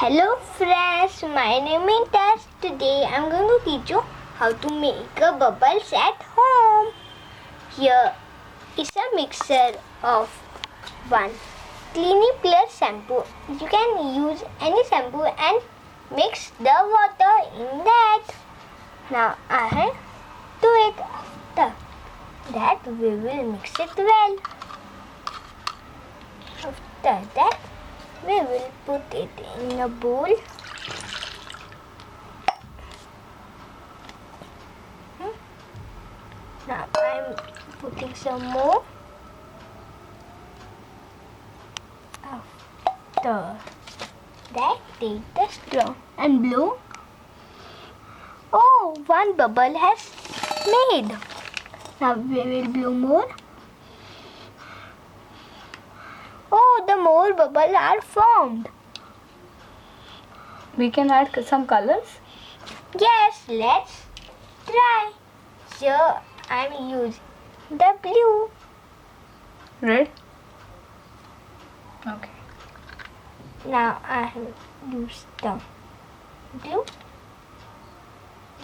Hello friends, my name is Tash. Today I'm going to teach you how to make a bubbles at home. Here is a mixture of 1 Clinic Plus shampoo. You can use any shampoo and mix the water in that. Now I do it. After that we will mix it well. After that we will put it in a bowl. Now I'm putting some more. After that, take the straw and blow. Oh, one bubble has made. Now we will blow more. Oh, the more bubbles are formed. We can add some colors. Yes, let's try. Here I'm using the blue. Red. Okay. Now I have used the blue.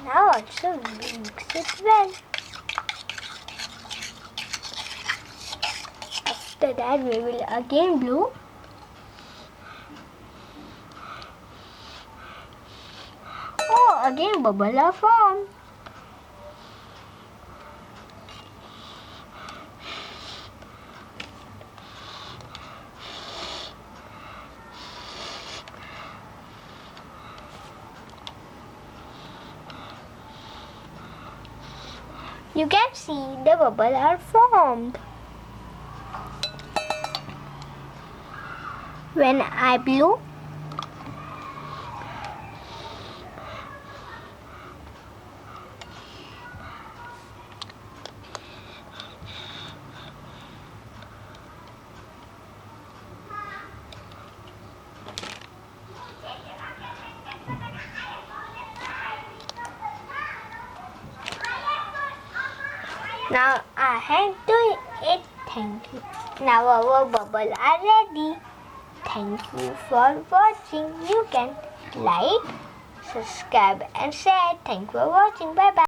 Now also we mix it well. After that we will again blow. Oh, again bubbles are formed. You can see the bubbles are formed. When I blow, now I have done it. Thank you. Now our bubbles are ready. Thank you for watching. You can like, subscribe and share. Thank you for watching. Bye bye.